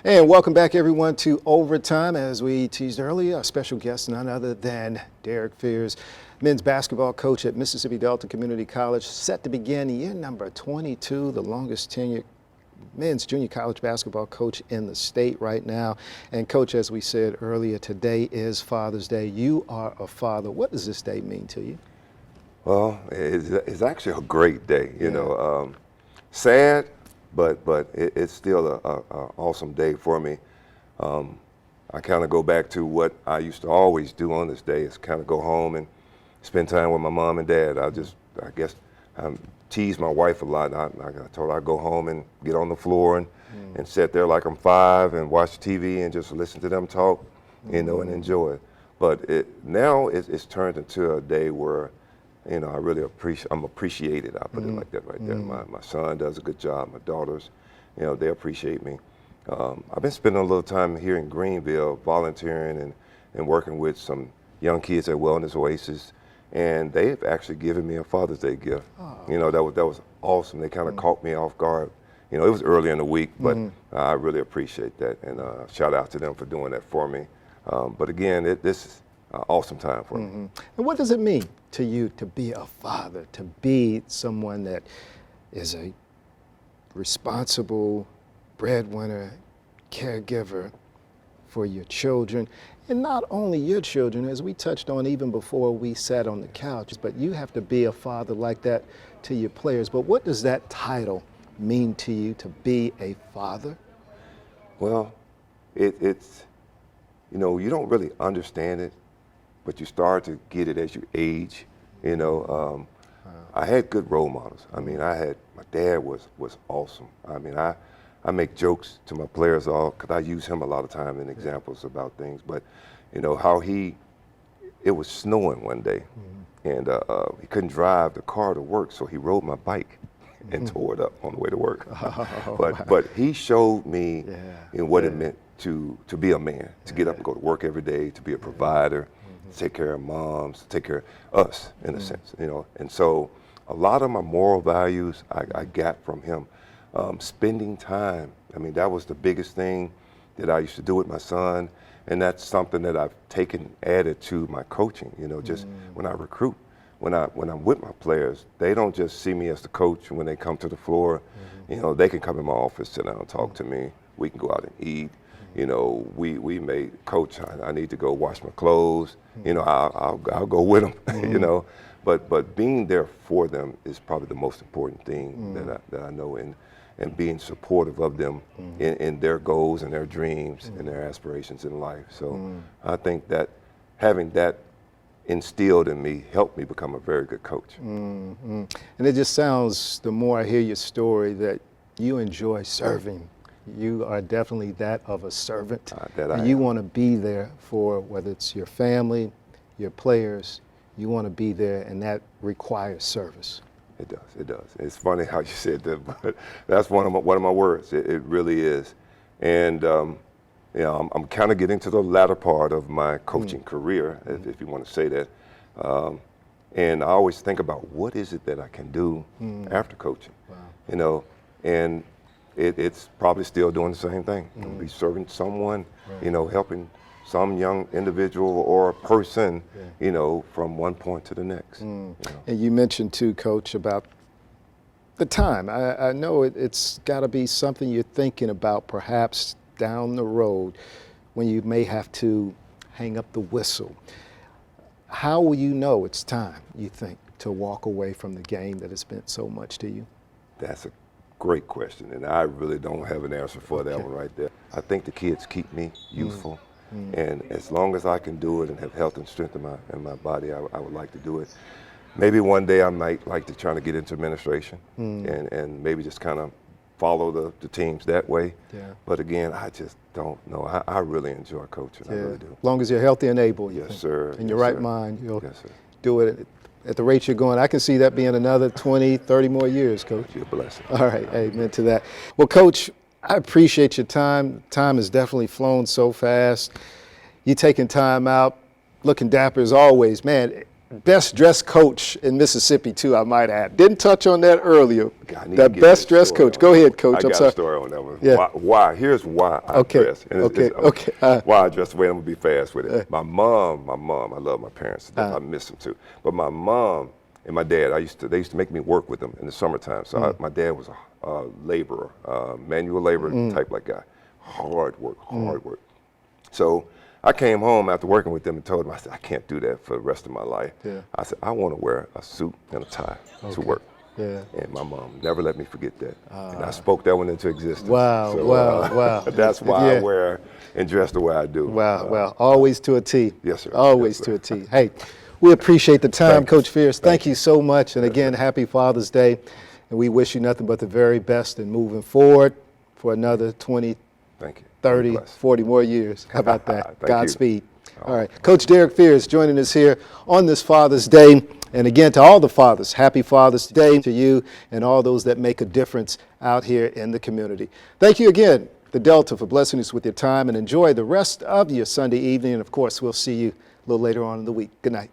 And welcome back, everyone, to Overtime. As we teased earlier, our special guest, none other than Derrick Fears, men's basketball coach at Mississippi Delta Community College, set to begin year number 22, the longest tenured men's junior college basketball coach in the state right now. And Coach, as we said earlier, today is Father's Day. You are a father. What does this day mean to you? Well, it's actually a great day, you know. Sad, but it's still a awesome day for me. I kind of go back to what I used to always do on this day, is kind of go home and spend time with my mom and dad. I guess I tease my wife a lot. I told her I'd go home and get on the floor and sit there like I'm 5 and watch TV and just listen to them talk, you know, and enjoy it. But now it's turned into a day where, you know, I'm appreciated. I put it like that right there. My son does a good job. My daughters, you know, they appreciate me. I've been spending a little time here in Greenville volunteering and working with some young kids at Wellness Oasis, and they've actually given me a Father's Day gift. Oh. You know, that was awesome. They kind of caught me off guard. You know, it was early in the week, but I really appreciate that, and shout out to them for doing that for me. But again, this is an awesome time for me. And what does it mean to you to be a father, to be someone that is a responsible breadwinner, caregiver for your children? And not only your children, as we touched on even before we sat on the couch, but you have to be a father like that to your players. But what does that title mean to you, to be a father? Well, it's, you know, you don't really understand it, but you start to get it as you age. You know, I had good role models. I mean, my dad was awesome. I mean, I make jokes to my players because I use him a lot of time in examples about things. But, you know, how it was snowing one day, and he couldn't drive the car to work, so he rode my bike and tore it up on the way to work. But he showed me what it meant to be a man, to get up and go to work every day, to be a provider, to take care of moms, to take care of us, in a sense, you know. And so a lot of my moral values I got from him. Spending time, I mean, that was the biggest thing that I used to do with my son, and that's something that I've added to my coaching, you know, just when I recruit. When I'm with my players, they don't just see me as the coach when they come to the floor. You know, they can come in my office, sit down, talk to me. We can go out and eat. You know, we may, Coach, I need to go wash my clothes. You know, I'll go with them. You know, but being there for them is probably the most important thing that I know, and being supportive of them in their goals and their dreams and their aspirations in life. So I think that having that instilled in me helped me become a very good coach. And it just sounds, the more I hear your story, that you enjoy serving. You are definitely that of a servant. And you want to be there for, whether it's your family, your players, you want to be there, and that requires service. It does. It's funny how you said that, but that's one of my words. It really is. And you know, I'm kind of getting to the latter part of my coaching career, if you want to say that. And I always think about, what is it that I can do after coaching? Wow. You know, and it's probably still doing the same thing. Be serving someone, you know, helping some young individual or person, you know, from one point to the next. You know. And you mentioned too, Coach, about the time. I know it's got to be something you're thinking about perhaps down the road when you may have to hang up the whistle. How will you know it's time, you think, to walk away from the game that has meant so much to you? That's a great question, and I really don't have an answer for that one right there. I think the kids keep me youthful. And as long as I can do it and have health and strength in my body, I would like to do it. Maybe one day I might like to try to get into administration and maybe just kind of follow the teams that way. But again, I just don't know. I really enjoy coaching. I really do. As long as you're healthy and able. Yes, sir. In your right mind, you'll do it at the rate you're going. I can see that being another 20, 30 more years, Coach. You're a blessing. All right, amen to that. Well, Coach, I appreciate your time. Time has definitely flown so fast. You taking time out, looking dapper as always. Man, best dressed coach in Mississippi too, I might add. Didn't touch on that earlier. I need The to get best that dressed story coach. on Go that ahead, one. coach. I I'm got sorry. a story on that one. Yeah. Why? Here's why I Okay. dress. And Okay. why I dress the way I'm gonna be fast with it. My mom. I love my parents to death. I miss them too. But my mom and my dad, they used to make me work with them in the summertime. So my dad was a laborer, manual labor type like guy. Hard work. So I came home after working with them and told them, I said, I can't do that for the rest of my life. Yeah. I said, I want to wear a suit and a tie to work. Yeah. And my mom never let me forget that. And I spoke that one into existence. Wow, So, wow. That's why I wear and dress the way I do. Wow. Always to a T. Yes, sir. Always Yes, sir. to a T. Hey, we appreciate the time, Thank you. Coach Fierce. Thank you so much. And again, happy Father's Day. And we wish you nothing but the very best in moving forward for another 20, Thank you. 30, Bless. 40 more years. How about that? Thank you. Godspeed. All right. Coach Derrick Fierce joining us here on this Father's Day. And again, to all the fathers, happy Father's Day to you and all those that make a difference out here in the community. Thank you again, the Delta, for blessing us with your time, and enjoy the rest of your Sunday evening. And of course, we'll see you a little later on in the week. Good night.